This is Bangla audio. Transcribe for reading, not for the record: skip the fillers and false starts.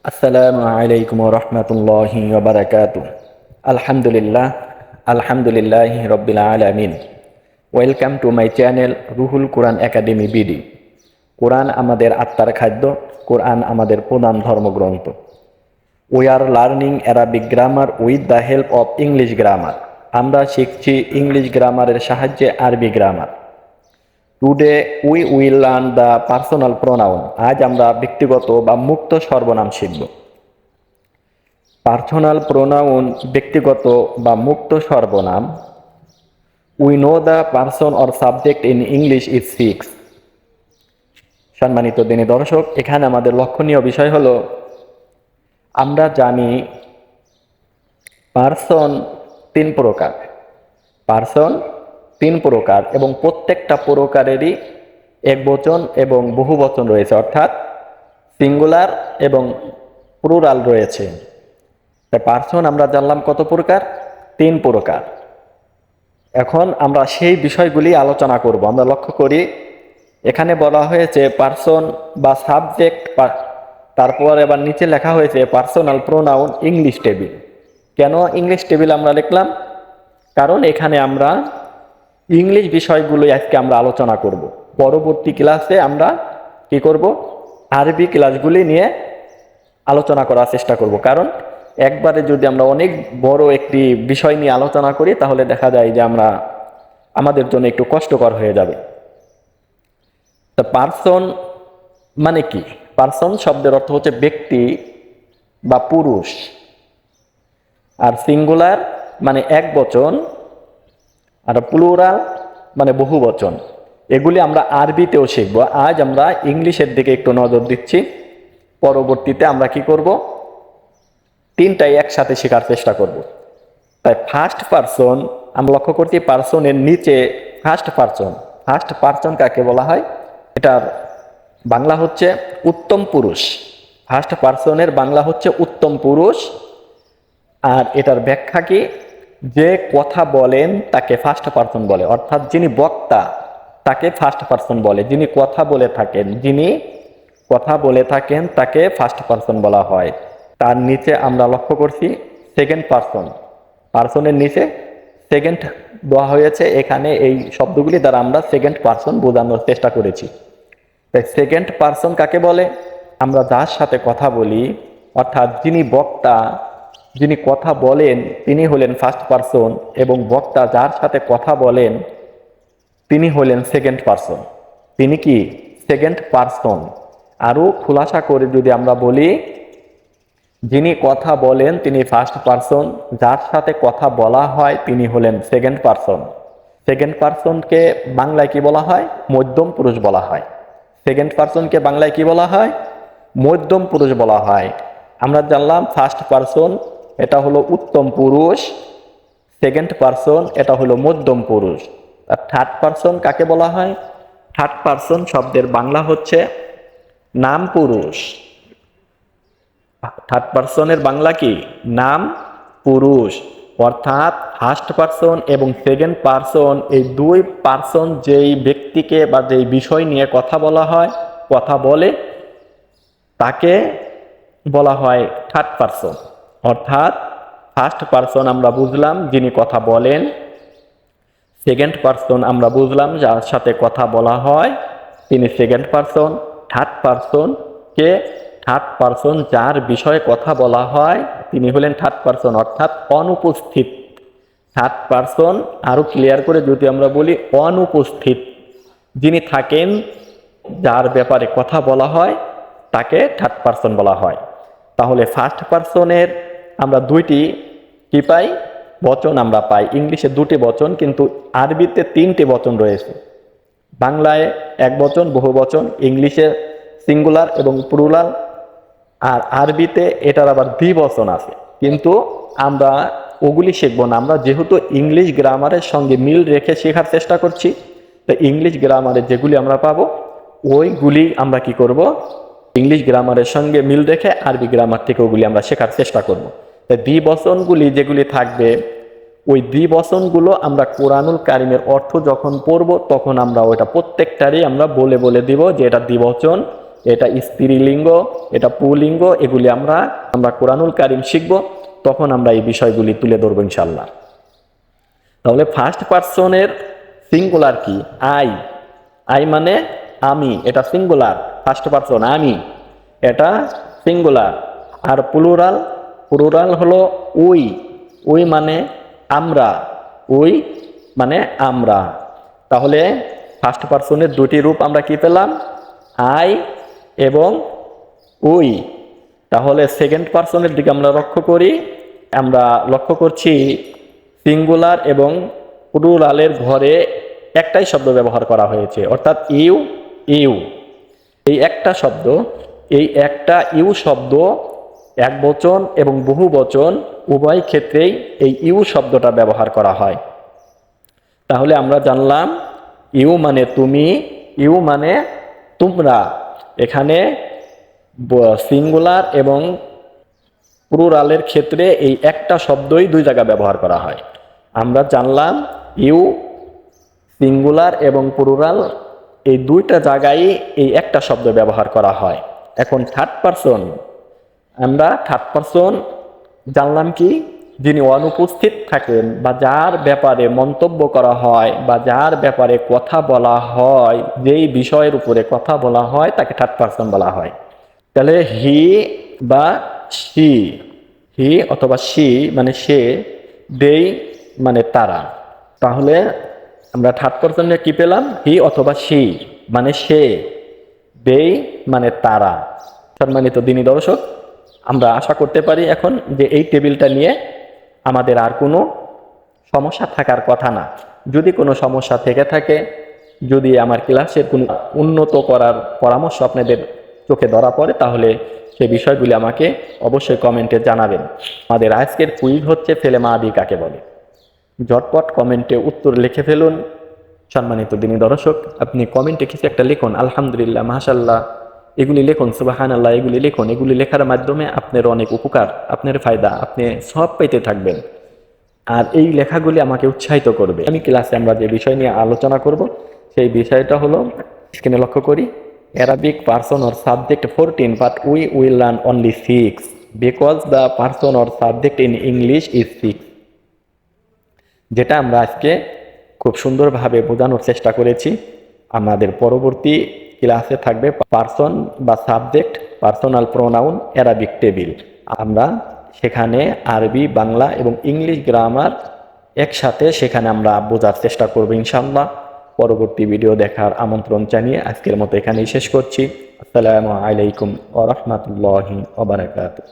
আসসালামু আলাইকুম রহমতুল্লাহি ওবারাকাতু। আলহামদুলিল্লাহ, আলহামদুলিল্লাহি রব্বিল আলামিন। Welcome to my channel Ruhul Quran academy BD. Quran আমাদের আত্মার খাদ্য, কোরআন আমাদের প্রধান ধর্মগ্রন্থ। We are learning Arabic grammar with the help of English grammar. আমরা শিখছি ইংলিশ গ্রামারের সাহায্যে আরবি grammar. Today we will learn the personal pronoun. আজ আমরা ব্যক্তিগত বা মুক্ত সর্বনাম শিখব। পার্সোনাল প্রোনাউন ব্যক্তিগত বা মুক্ত সর্বনাম। We know the person or subject in English is fix. সম্মানিত দিনী দর্শক, এখানে আমাদের লক্ষণীয় বিষয় হলো আমরা জানি পার্সন তিন প্রকার। পার্সন তিন প্রকার এবং প্রত্যেকটা প্রকারেরই একবচন এবং বহুবচন রয়েছে, অর্থাৎ সিঙ্গুলার এবং প্লুরাল রয়েছে। তাই পার্সন আমরা জানলাম কত প্রকার? তিন প্রকার। এখন আমরা সেই বিষয়গুলি আলোচনা করব। আমরা লক্ষ্য করি এখানে বলা হয়েছে পার্সন বা সাবজেক্ট, তারপর এবার নিচে লেখা হয়েছে পার্সোনাল প্রোনাউন ইংলিশ টেবিল। কেন ইংলিশ টেবিল আমরা লিখলাম? কারণ এখানে আমরা ইংলিশ বিষয়গুলো আজকে আমরা আলোচনা করব। পরবর্তী ক্লাসে আমরা কি করব? আরবি ক্লাসগুলি নিয়ে আলোচনা করার চেষ্টা করব। কারণ একবারে যদি আমরা অনেক বড় একটি বিষয় নিয়ে আলোচনা করি তাহলে দেখা যায় যে আমাদের জন্য একটু কষ্টকর হয়ে যাবে। তা পার্সন মানে কি? পার্সন শব্দের অর্থ হচ্ছে ব্যক্তি বা পুরুষ, আর সিঙ্গুলার মানে এক বচন, আর প্লুরাল মানে বহু বচন। এগুলি আমরা আরবিতেও শিখব। আজ আমরা ইংলিশের দিকে একটু নজর দিচ্ছি। পরবর্তীতে আমরা কি করব? তিনটাই একসাথে শেখার চেষ্টা করব। তাই ফার্স্ট পারসন আমরা লক্ষ্য করছি পারসনের নিচে ফার্স্ট পারসন। ফার্স্ট পারসন কাকে বলা হয়? এটার বাংলা হচ্ছে উত্তম পুরুষ। ফার্স্ট পারসনের বাংলা হচ্ছে উত্তম পুরুষ। আর এটার ব্যাখ্যা কি? যে কথা বলেন তাকে ফার্স্ট পারসন বলে, অর্থাৎ যিনি বক্তা তাকে ফার্স্ট পারসন বলে। যিনি কথা বলে থাকেন তাকে ফার্স্ট পারসন বলা হয়। তার নিচে আমরা লক্ষ্য করছি সেকেন্ড পারসন। পারসনের নিচে সেকেন্ড দেওয়া হয়েছে। এখানে এই শব্দগুলি দ্বারা আমরা সেকেন্ড পারসন বোঝানোর চেষ্টা করেছি। তাই সেকেন্ড পারসন কাকে বলে? আমরা যার সাথে কথা বলি, অর্থাৎ যিনি বক্তা, যিনি কথা বলেন তিনি হলেন ফার্স্ট পারসন, এবং বক্তা যার সাথে কথা বলেন তিনি হলেন সেকেন্ড পারসন। তিনি কি? Second person. আরও খোলাসা করে যদি আমরা বলি, যিনি কথা বলেন তিনি ফার্স্ট পারসন, যার সাথে কথা বলা হয় তিনি হলেন সেকেন্ড পারসন। সেকেন্ড পারসনকে বাংলায় কি বলা হয়? মধ্যম পুরুষ বলা হয়। সেকেন্ড পারসনকে বাংলায় কি বলা হয়? মধ্যম পুরুষ বলা হয়। আমরা জানলাম ফার্স্ট পারসন এটা হলো উত্তম পুরুষ, সেকেন্ড পারসন এটা হলো মধ্যম পুরুষ। আর থার্ড পারসন কাকে বলা হয়? থার্ড পারসন শব্দের বাংলা হচ্ছে নাম পুরুষ। থার্ড পারসনের বাংলা কি? নাম পুরুষ। অর্থাৎ ফার্স্ট পারসন এবং সেকেন্ড পারসন এই দুই পারসন যেই ব্যক্তিকে বা যেই বিষয় নিয়ে কথা বলে তাকে বলা হয় থার্ড পারসন। অর্থাৎ ফার্স্ট পারসন আমরা বুঝলাম যিনি কথা বলেন, সেকেন্ড পারসন আমরা বুঝলাম যার সাথে কথা বলা হয় তিনি সেকেন্ড পারসন। থার্ড পারসনকে থার্ড পারসন যার বিষয়ে কথা বলা হয় তিনি হলেন থার্ড পারসন, অর্থাৎ অনুপস্থিত। থার্ড পারসন আরো ক্লিয়ার করে যদি আমরা বলি অনুপস্থিত, যিনি থাকেন যার ব্যাপারে কথা বলা হয় তাকে থার্ড পারসন বলা হয়। তাহলে ফার্স্ট পারসনের আমরা দুইটি কি পাই? বচন আমরা পাই। ইংলিশে দুটি বচন, কিন্তু আরবিতে তিনটি বচন রয়েছে। বাংলায় এক বচন বহু বচন, ইংলিশে সিঙ্গুলার এবং প্লুরাল, আর আরবিতে এটার আবার দ্বিবচন আছে। কিন্তু আমরা ওগুলি শিখবো না। আমরা যেহেতু ইংলিশ গ্রামারের সঙ্গে মিল রেখে শেখার চেষ্টা করছি, তো ইংলিশ গ্রামারে যেগুলি আমরা পাবো ওইগুলি আমরা কি করব? ইংলিশ গ্রামারের সঙ্গে মিল রেখে আরবি গ্রামার থেকে ওগুলি আমরা শেখার চেষ্টা করব। তাই দ্বিবচনগুলি যেগুলি থাকবে ওই দ্বিবচনগুলো আমরা কোরআনুল কারিমের অর্থ যখন পড়ব তখন আমরা ওইটা প্রত্যেকটারই আমরা বলে বলে দিব যে এটা দ্বিবচন এটা স্ত্রীলিঙ্গ, এটা পুলিঙ্গ, এগুলি আমরা কোরআনুল কারীম শিখব, তখন আমরা এই বিষয়গুলি তুলে ধরবো ইনশাআল্লাহ। তাহলে ফার্স্ট পারসনের সিঙ্গুলার কি? আই। আই মানে আমি, এটা সিঙ্গুলার। ফার্স্ট পারসন আমি, এটা সিঙ্গুলার। আর প্লুরাল হলো উই। উই মানে আমরা, উই মানে আমরা। তাহলে ফার্স্ট পারসনের দুটি রূপ আমরা কি পেলাম? আই এবং উই। তাহলে সেকেন্ড পারসনের দিকে আমরা লক্ষ্য করছি সিঙ্গুলার এবং প্লুরালের ঘরে একটাই শব্দ ব্যবহার করা হয়েছে, অর্থাৎ ইউ। এই একটা ইউ শব্দ একবচন এবং বহুবচন উভয় ক্ষেত্রেই এই ইউ শব্দটা ব্যবহার করা হয়। তাহলে আমরা জানলাম ইউ মানে তুমি, ইউ মানে তোমরা। এখানে সিঙ্গুলার এবং প্লুরালের ক্ষেত্রে এই একটা শব্দই দুই জায়গায় ব্যবহার করা হয়। আমরা জানলাম ইউ সিঙ্গুলার এবং প্লুরাল এই দুইটা জায়গায় এই একটা শব্দ ব্যবহার করা হয়। এখন থার্ড পারসন, আমরা থার্ড পারসন জানলাম কি? যিনি অনুপস্থিত থাকেন বা যার ব্যাপারে মন্তব্য করা হয় বা যার ব্যাপারে কথা বলা হয়, যেই বিষয়ের উপরে কথা বলা হয় তাকে থার্ড পারসন বলা হয়। তাহলে হি বা শি, হি অথবা শি মানে সে, দেই মানে তারা। তাহলে আমরা থার্ড পারসনে কি পেলাম? হি অথবা শি মানে সে, দেই মানে তারা। সম্মানিত দিনী দর্শক, আমরা আশা করতে পারি এখন যে এই টেবিলটা নিয়ে আমাদের আর কোনো সমস্যা থাকার কথা না। যদি কোনো সমস্যা থেকে থাকে, যদি আমার ক্লাসের কোনো উন্নত করার পরামর্শ আপনাদের চোখে ধরা পড়ে, তাহলে সেই বিষয়গুলি আমাকে অবশ্যই কমেন্টে জানাবেন। আমাদের আজকের কুইজ হচ্ছে ফেলে মাদি কাকে বলে। ঝটপট কমেন্টে উত্তর লিখে ফেলুন। সম্মানিত দিনী দর্শক, আপনি কমেন্টে কিছু একটা লিখুন, আলহামদুলিল্লাহ, মাশাআল্লাহ, এগুলি লিখুন, সুবহানাল্লাহ, এগুলি লিখুন। এগুলি লেখার মাধ্যমে আপনার অনেক উপকার, আপনার ফায়দা, আপনি সব পেতে থাকবেন। আর এই লেখাগুলি আমাকে উৎসাহিত করবে। আমি ক্লাসে আমরা যে বিষয় নিয়ে আলোচনা করব সেই বিষয়টা হলো, স্ক্রিনে লক্ষ্য করি, Arabic person or subject 14 but we will learn only 6 because the person or subject in English is 6। যেটা আমরা আজকে খুব সুন্দরভাবে বোঝানোর চেষ্টা করেছি। আমাদের পরবর্তী ক্লাসে থাকবে পার্সন বা subject, personal pronoun, Arabic table. আমরা সেখানে আরবি, বাংলা এবং ইংলিশ গ্রামার একসাথে সেখানে আমরা বোঝার চেষ্টা করব ইনশাআল্লাহ। পরবর্তী ভিডিও দেখার আমন্ত্রণ জানিয়ে আজকের মতো এখানেই শেষ করছি। আসসালামু আলাইকুম ওয়া রাহমাতুল্লাহি ওয়া বারাকাতুহু।